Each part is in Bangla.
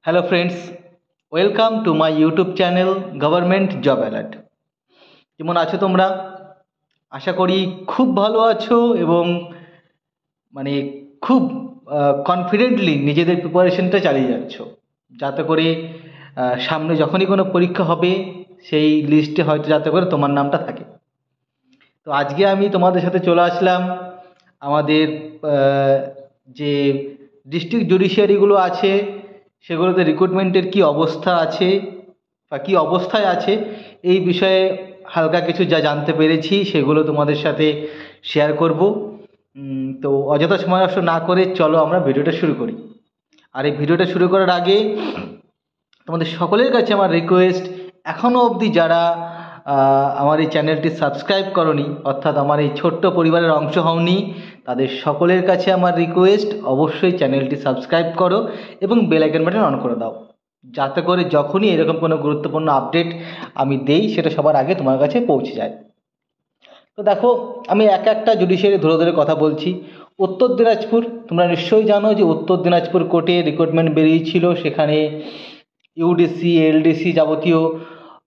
Hello friends, welcome to my YouTube channel government job alert. কেমন আছো তোমরা? আশা করি খুব ভালো আছো এবং মানে খুব কনফিডেন্টলি নিজেদের প্রিপারেশনটা চালিয়ে যাচ্ছ, যাতে করে সামনে যখনই কোনো পরীক্ষা হবে সেই লিস্টে হয়তো যাতে করে তোমার নামটা থাকে। তো আজকে আমি তোমাদের সাথে চলে আসলাম আমাদের যে ডিস্ট্রিক্ট জুডিশিয়ারিগুলো আছে সেগুলোতে রিক্রুটমেন্টের কী অবস্থা আছে বা কী অবস্থায় আছে এই বিষয়ে হালকা কিছু যা জানতে পেরেছি সেগুলো তোমাদের সাথে শেয়ার করব। তো অযথা সময় নষ্ট না করে চলো আমরা ভিডিওটা শুরু করি। আর এই ভিডিওটা শুরু করার আগে তোমাদের সকলের কাছে আমার রিকোয়েস্ট, এখনও অবধি যারা আমার এই চ্যানেলটি সাবস্ক্রাইব করনি, অর্থাৎ আমার এই ছোট্ট পরিবারের অংশ হওনি, তাদের সকলের কাছে আমার রিকোয়েস্ট অবশ্যই চ্যানেলটি সাবস্ক্রাইব করো এবং বেল আইকন বাটন অন করে দাও, যাতে করে যখনই এরকম কোনো গুরুত্বপূর্ণ আপডেট আমি দেই সেটা সবার আগে তোমার কাছে পৌঁছে যায়। তো দেখো, আমি একটা জুডিশিয়ারি ধরে ধরে কথা বলছি। উত্তর দিনাজপুর, তোমরা নিশ্চয়ই জানো যে উত্তর দিনাজপুর কোর্টে রিক্রুটমেন্ট বেরিয়েছিল, সেখানে ইউডিসি এলডিসি যাবতীয়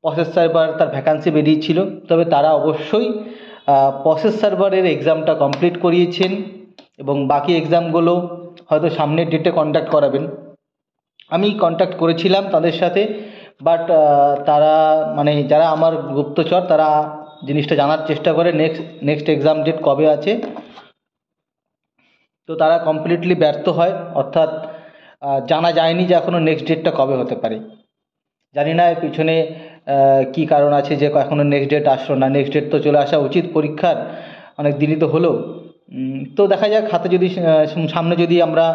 প্রসেস সার্ভার তার ভ্যাকান্সি বেরিয়েছিল। তবে তারা অবশ্যই প্রসেস সার্ভারের এক্সামটা কমপ্লিট করিয়েছেন এবং বাকি এক্সামগুলো হয়তো সামনের ডেটে কন্ডাক্ট করাবেন। আমি কন্ট্যাক্ট করেছিলাম তাদের সাথে, বাট তারা যারা আমার গুপ্তচর তারা জিনিসটা জানার চেষ্টা করে নেক্সট এক্সাম ডেট কবে আছে। তো তারা কমপ্লিটলি ব্যর্থ হয়, অর্থাৎ জানা যায়নি যে এখনও নেক্সট ডেটটা কবে হতে পারে। জানি না এর পিছনে কী কারণ আছে যে এখনও নেক্সট ডেট আসলো না। নেক্সট ডেট তো চলে আসা উচিত, পরীক্ষার অনেক দিনই তো হলো। তো দেখা যাক, হাতে যদি সামনে যদি আমরা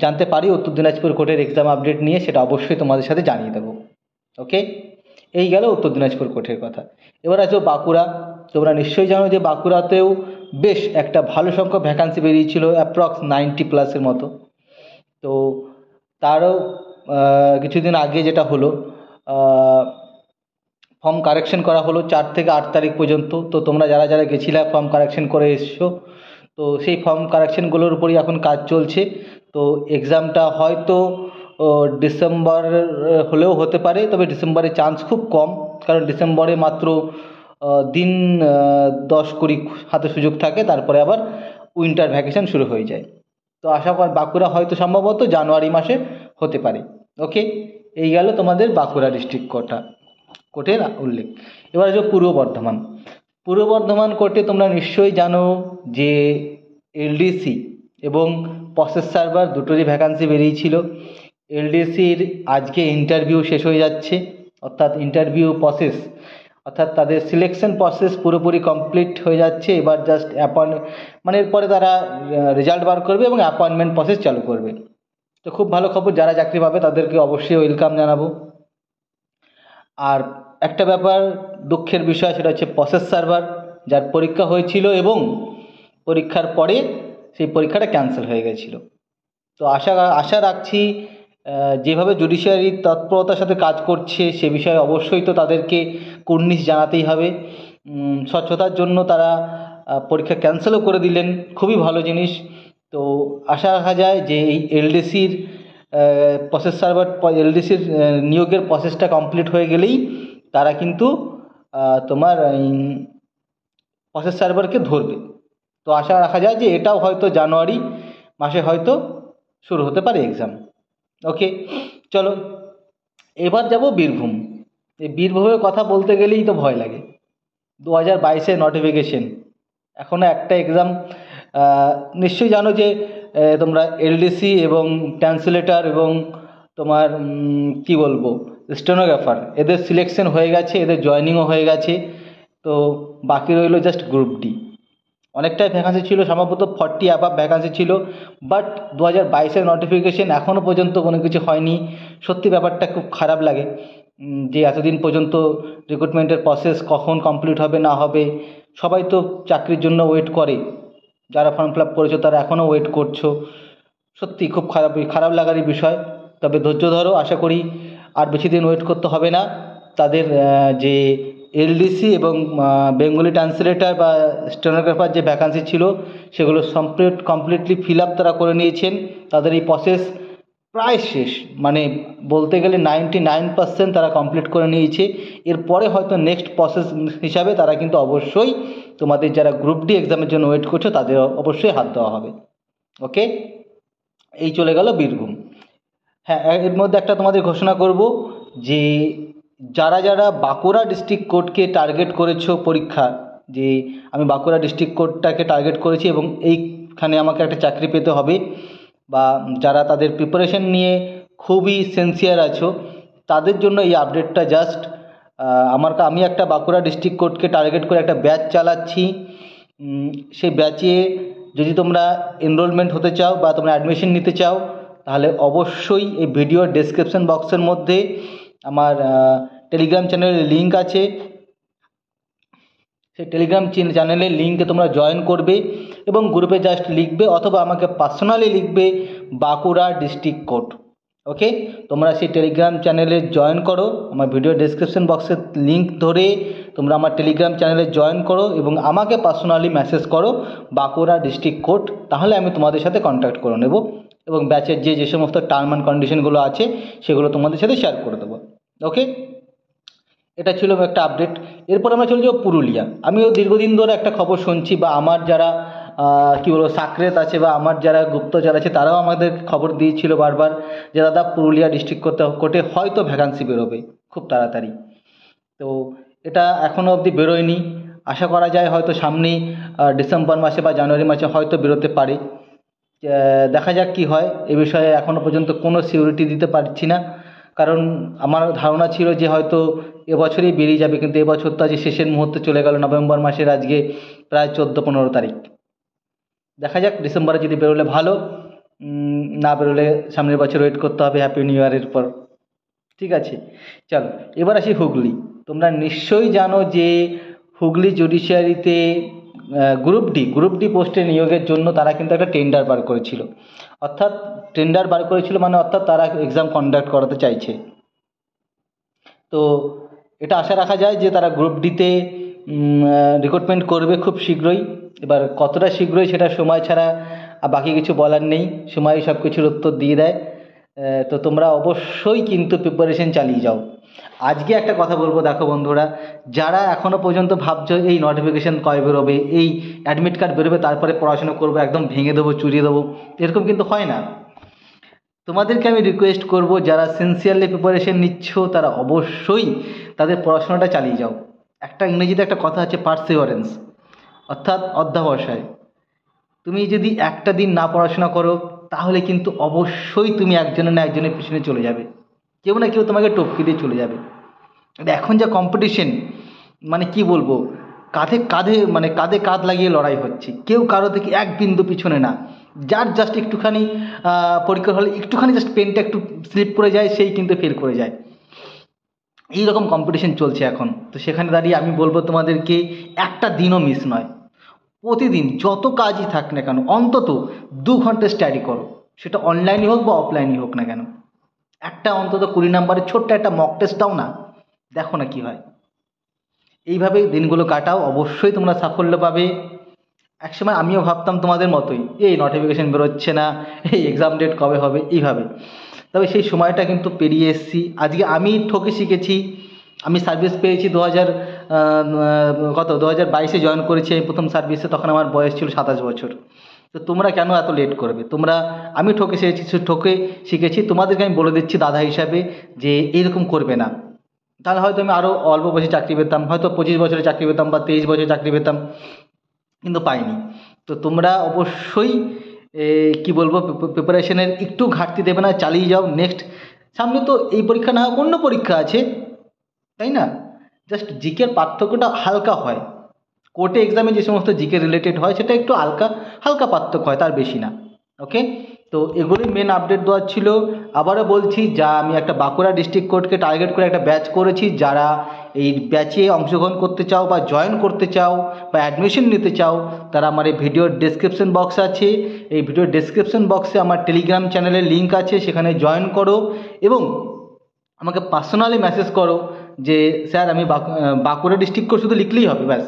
জানতে পারি উত্তর দিনাজপুর কোর্টের এক্সাম আপডেট নিয়ে, সেটা অবশ্যই তোমাদের সাথে জানিয়ে দেবো। ওকে, এই গেল উত্তর দিনাজপুর কোর্টের কথা। এবার আসবো বাঁকুড়া। তোমরা নিশ্চয়ই জানো যে বাঁকুড়াতেও বেশ একটা ভালো সংখ্যক ভ্যাকান্সি বেরিয়েছিল, অ্যাপ্রক্স 90+ মতো। তো তারও কিছুদিন আগে যেটা হলো, ফর্ম কারেকশন করা হলো 4 থেকে 8 তারিখ পর্যন্ত। তো তোমরা যারা যারা গেছিলা ফর্ম কারেকশন করে এসছো, তো সেই ফর্ম কারেকশনগুলোর উপরই এখন কাজ চলছে। তো এক্সামটা হয়তো ডিসেম্বর হলেও হতে পারে, তবে ডিসেম্বরে চান্স খুব কম, কারণ ডিসেম্বরে মাত্র দিন 10-20 হাতে সুযোগ থাকে, তারপরে আবার উইন্টার ভ্যাকেশন শুরু হয়ে যায়। তো আশা করি বাঁকুড়া হয়তো সম্ভবত জানুয়ারি মাসে হতে পারে। ওকে, এই গেল তোমাদের বাঁকুড়া ডিস্ট্রিক্ট কোর্টের উল্লেখ। এবার আসবো পূর্ব বর্ধমান। পূর্ব বর্ধমান কোর্টে তোমরা নিশ্চয়ই জানো যে এলডিসি এবং প্রসেস সার্ভার দুটোরই ভ্যাকান্সি বেরিয়েছিল। এলডিসির আজকে ইন্টারভিউ শেষ হয়ে যাচ্ছে, অর্থাৎ ইন্টারভিউ প্রসেস, অর্থাৎ তাদের সিলেকশন প্রসেস পুরোপুরি কমপ্লিট হয়ে যাচ্ছে। এবার জাস্ট এরপরে তারা রেজাল্ট বার করবে এবং অ্যাপয়েন্টমেন্ট প্রসেস চালু করবে। তো খুব ভালো খবর, যারা চাকরি পাবে তাদেরকে অবশ্যই ওয়েলকাম জানাবো। আর একটা ব্যাপার দুঃখের বিষয়, সেটা হচ্ছে প্রসেস সার্ভার, যার পরীক্ষা হয়েছিল এবং পরীক্ষার পরে সেই পরীক্ষাটা ক্যান্সেল হয়ে গেছিল। তো আশা রাখছি যেভাবে জুডিশিয়ারি তৎপরতার সাথে কাজ করছে সে বিষয়ে অবশ্যই তো তাদেরকে কুর্নিশ জানাতেই হবে। স্বচ্ছতার জন্য তারা পরীক্ষা ক্যান্সেলও করে দিলেন, খুবই ভালো জিনিস। তো আশা রাখা যায় যে এই এলডিসির প্রসেস সার্ভার এলডিসির নিয়োগের প্রসেসটা কমপ্লিট হয়ে গেলেই তারা কিন্তু তোমার প্রসেস সার্ভারকে ধরবে। তো আশা রাখা যায় যে এটাও হয়তো জানুয়ারি মাসে হয়তো শুরু হতে পারে এক্সাম। ওকে, চলো এবার যাব বীরভূম। এই বীরভূমের কথা বলতে গেলেই তো ভয় লাগে। 2022-এ নোটিফিকেশন, এখনও একটা এক্সাম। নিশ্চয়ই জানো যে তোমরা এলডিসি এবং ট্রান্সলেটর এবং তোমার কি বলবো স্টেনোগ্রাফার, এদের সিলেকশন হয়ে গেছে, এদের জয়েনিংও হয়ে গেছে। তো বাকি রইল জাস্ট গ্রুপ ডি। অনেকটাই ভ্যাকান্সি ছিল, সম্ভবত 40 অ্যাবাভ ভ্যাকান্সি ছিল, বাট 2022-এর নোটিফিকেশন এখনও পর্যন্ত কোনো কিছু হয়নি। সত্যি ব্যাপারটা খুব খারাপ লাগে যে এতদিন পর্যন্ত রিক্রুটমেন্টের প্রসেস কখন কমপ্লিট হবে না হবে। সবাই তো চাকরির জন্য ওয়েট করে, যারা ফর্ম ফিল আপ করেছো তারা এখনও ওয়েট করছো। সত্যি খুব খারাপ লাগারই বিষয়। তবে ধৈর্য ধরো, আশা করি আর বেশি দিন ওয়েট করতে হবে না। তাদের যে এলডিসি এবং বেঙ্গলি ট্রান্সলেটর বা স্টেনোগ্রাফার যে ভ্যাকান্সি ছিল সেগুলো কমপ্লিটলি ফিল আপ তারা করে নিয়েছেন। তাদের এই প্রসেস প্রায় শেষ, মানে বলতে গেলে 99% তারা কমপ্লিট করে নিয়েছে। এরপরে হয়তো নেক্সট প্রসেস হিসাবে তারা কিন্তু অবশ্যই তোমাদের যারা গ্রুপ ডি এক্সামের জন্য ওয়েট করছো তাদের অবশ্যই হাত দেওয়া হবে। ওকে, এই চলে গেল বীরভূম। হ্যাঁ, এর মধ্যে একটা তোমাদের ঘোষণা করব যে যারা যারা বাঁকুড়া ডিস্ট্রিক্ট কোর্টকে টার্গেট করেছো পরীক্ষা, যে আমি বাঁকুড়া ডিস্ট্রিক্ট কোর্টটাকে টার্গেট করেছি এবং এইখানে আমাকে একটা চাকরি পেতে হবে, বা যারা তাদের প্রিপারেশন নিয়ে খুবই সিনসিয়ার আছো, তাদের জন্য এই আপডেটটা জাস্ট আমি একটা বাঁকুড়া ডিস্ট্রিক্ট কোর্টকে টার্গেট করে একটা ব্যাচ চালাচ্ছি। সেই ব্যাচে যদি তোমরা এনরোলমেন্ট হতে চাও বা তোমরা অ্যাডমিশন নিতে চাও, তাহলে অবশ্যই এই ভিডিওর ডেসক্রিপশন বক্সের মধ্যে আমার টেলিগ্রাম চ্যানেলের লিঙ্ক আছে। সেই টেলিগ্রাম চ্যানেলের লিঙ্কে তোমরা জয়েন করবে এবং গ্রুপে জাস্ট লিখবে অথবা আমাকে পার্সোনালি লিখবে বাঁকুড়া ডিস্ট্রিক্ট কোর্ট। ওকে, তোমরা সেই টেলিগ্রাম চ্যানেলে জয়েন করো, আমার ভিডিও ডেসক্রিপশন বক্সের লিঙ্ক ধরে তোমরা আমার টেলিগ্রাম চ্যানেলে জয়েন করো এবং আমাকে পার্সোনালি মেসেজ করো বাঁকুড়া ডিস্ট্রিক্ট কোর্ট, তাহলে আমি তোমাদের সাথে কন্ট্যাক্ট করে নেব এবং ব্যাচের যে সমস্ত টার্ম অ্যান্ড কন্ডিশনগুলো আছে সেগুলো তোমাদের সাথে শেয়ার করে দেবো। ওকে, এটা ছিল একটা আপডেট। এরপর আমরা চলে যাব পুরুলিয়া। আমিও দীর্ঘদিন ধরে একটা খবর শুনছি, বা আমার যারা কী বলবো সাকরেত আছে বা আমার যারা গুপ্তচর আছে তারাও আমাদের খবর দিয়েছিল বারবার যে দাদা পুরুলিয়া ডিস্ট্রিক্ট কোর্টে হয়তো ভ্যাকান্সি বেরোবে খুব তাড়াতাড়ি। তো এটা এখনও অবধি বেরোয়নি, আশা করা যায় হয়তো সামনেই ডিসেম্বর মাসে বা জানুয়ারি মাসে হয়তো বেরোতে পারে। দেখা যাক কী হয়, এ বিষয়ে এখনও পর্যন্ত কোনো সিউরিটি দিতে পারছি না, কারণ আমার ধারণা ছিল যে হয়তো এবছরই বেরিয়ে যাবে, কিন্তু এবছর তো আজ শেষের মুহূর্তে চলে গেল, নভেম্বর মাসের আজকে প্রায় 14-15 তারিখ। দেখা যাক, ডিসেম্বরে যদি বেরোলে ভালো, না বেরোলে সামনের বছর ওয়েট করতে হবে হ্যাপি নিউ ইয়ারের পর। ঠিক আছে, চলো এবার আসি হুগলি। তোমরা নিশ্চয়ই জানো যে হুগলি জুডিশিয়ারিতে গ্রুপ ডি পোস্টে নিয়োগের জন্য তারা কিন্তু একটা টেন্ডার বার করেছিল, অর্থাৎ তারা এক্সাম কন্ডাক্ট করাতে চাইছে। তো এটা আশা রাখা যায় যে তারা গ্রুপ ডিতে রিক্রুটমেন্ট করবে খুব শীঘ্রই। এবার কতটা শীঘ্রই সেটা সময় ছাড়া বাকি কিছু বলার নেই, সময় সব কিছুর উত্তর দিয়ে দেয়। তো তোমরা অবশ্যই কিন্তু প্রিপারেশন চালিয়ে যাও। আজকে একটা কথা বলবো, দেখো বন্ধুরা, যারা এখনও পর্যন্ত ভাবছো এই নোটিফিকেশান কবে বেরোবে, এই অ্যাডমিট কার্ড বেরোবে তারপরে পড়াশোনা করবো, একদম ভেঙে দেবো, চুরিয়ে দেবো, এরকম কিন্তু হয় না। তোমাদেরকে আমি রিকোয়েস্ট করব, যারা সিনসিয়ারলি প্রিপারেশন নিচ্ছ তারা অবশ্যই তাদের পড়াশোনাটা চালিয়ে যাও। একটা ইংরেজিতে একটা কথা আছে, পারসিভারেন্স, অর্থাৎ অধ্যবসায়। তুমি যদি একটা দিন না পড়াশোনা করো তাহলে কিন্তু অবশ্যই তুমি একজনের না একজনের পিছনে চলে যাবে, কেউ না কেউ তোমাকে টপকে দিয়ে চলে যাবে। এখন যা কম্পিটিশন, মানে কি বলবো, কাঁধে কাঁধ লাগিয়ে লড়াই হচ্ছে, কেউ কারো থেকে এক বিন্দু পিছনে না। যার জাস্ট একটুখানি পরীক্ষার হলে একটুখানি জাস্ট পেনটা একটু স্লিপ করে যায়, সেই কিন্তু ফেল করে যায়। এই রকম কম্পিটিশন চলছে এখন। তো সেখানে দাঁড়িয়ে আমি বলবো তোমাদেরকে একটা দিনও মিস নয়, প্রতিদিন যত কাজই থাক না কেন অন্তত 2 ঘন্টা স্টাডি করো, সেটা অনলাইনই হোক বা অফলাইনই হোক না কেন। একটা অন্তত 20 নাম্বারের ছোট্ট একটা মক টেস্ট দাও না, দেখো না কি হয়। এইভাবে দিনগুলো কাটাও, অবশ্যই তোমরা সাফল্য পাবে। একসময় আমিও ভাবতাম তোমাদের মতোই, এই নোটিফিকেশান বেরোচ্ছে না, এই এক্সাম ডেট কবে হবে, এইভাবে। তবে সেই সময়টা কিন্তু পেরিয়ে এসেছি। আজকে আমি ঠকে শিখেছি। আমি সার্ভিস পেয়েছি 2022-এ জয়েন করেছি আমি প্রথম সার্ভিসে, তখন আমার বয়স ছিল 27 বছর। তো তোমরা কেন এত লেট করবে? আমি ঠকে শিখেছি, তোমাদেরকে আমি বলে দিচ্ছি দাদা হিসাবে যে এইরকম করবে না, তাহলে হয়তো আমি আরও অল্প বয়সে চাকরি পেতাম, হয়তো 25 বছরে চাকরি পেতাম বা 23 বছরে চাকরি পেতাম, কিন্তু পাইনি। তো তোমরা অবশ্যই কি বলবো, প্রিপারেশনের একটু ঘাটতি দেবে না, চালিয়ে যাও। নেক্সট সামনে তো এই পরীক্ষা না হোক অন্য পরীক্ষা আছে, তাই না? জাস্ট জিকের পার্থক্যটা হালকা হয়, কোর্টে এক্সামে যে সমস্ত জিকে রিলেটেড হয় সেটা একটু হালকা পার্থক্য হয়, তার বেশি না। ওকে, তো এগুলোই মেন আপডেট দেওয়ার ছিল। আবারও বলছি, আমি একটা বাঁকুড়া ডিস্ট্রিক্ট কোর্টকে টার্গেট করে একটা ব্যাচ করেছি। যারা এই ব্যাচে অংশগ্রহণ করতে চাও বা জয়েন করতে চাও বা অ্যাডমিশন নিতে চাও, তারা আমার এই ভিডিওর ডেসক্রিপশন বক্স আছে, এই ভিডিওর ডেসক্রিপশন বক্সে আমার টেলিগ্রাম চ্যানেলের লিঙ্ক আছে, সেখানে জয়েন করো এবং আমাকে পার্সোনালি মেসেজ করো যে স্যার আমি বাঁকুড়া ডিস্ট্রিক্ট কোর্ট, শুধু লিখলেই হবে, ব্যাস।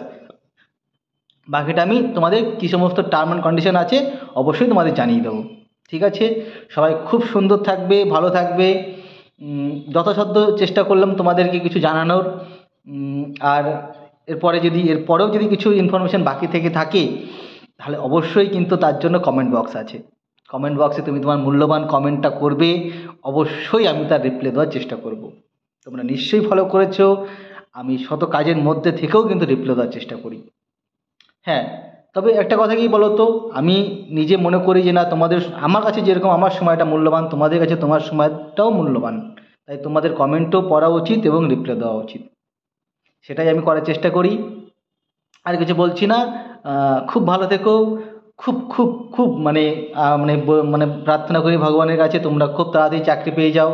বাকিটা আমি তোমাদের কী সমস্ত টার্ম অ্যান্ড কন্ডিশন আছে অবশ্যই তোমাদের জানিয়ে দেবো। ঠিক আছে, সবাই খুব সুন্দর থাকবে, ভালো থাকবে। যথাসাধ্য চেষ্টা করলাম তোমাদেরকে কিছু জানানোর। আর এরপরেও যদি কিছু ইনফরমেশান বাকি থেকে থাকে তাহলে অবশ্যই কিন্তু তার জন্য কমেন্ট বক্স আছে। কমেন্ট বক্সে তুমি তোমার মূল্যবান কমেন্টটা করবে, অবশ্যই আমি তার রিপ্লাই দেওয়ার চেষ্টা করব। তোমরা নিশ্চয়ই ফলো করেছো, আমি শত কাজের মধ্যে থেকেও কিন্তু রিপ্লাই দেওয়ার চেষ্টা করি। হ্যাঁ, তবে একটা কথা কি বলো তো, আমি নিজে মনে করি যে না, আমার কাছে যেরকম আমার সময়টা মূল্যবান, তোমাদের কাছে তোমার সময়টাও মূল্যবান। তাই তোমাদের কমেন্টও পড়া উচিত এবং রিপ্লাই দেওয়া উচিত, সেটাই আমি করার চেষ্টা করি। আর কিছু বলছি না। খুব ভালো থেকো। খুব খুব খুব মানে মানে প্রার্থনা করি ভগবানের কাছে তোমরা খুব তাড়াতাড়ি চাকরি পেয়ে যাও।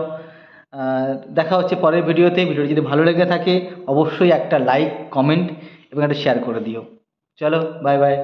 দেখা হচ্ছে পরের ভিডিওতে। ভিডিওটি যদি ভালো লেগে থাকে অবশ্যই একটা লাইক, কমেন্ট এবং একটা শেয়ার করে দিও। চলো, বাই বাই।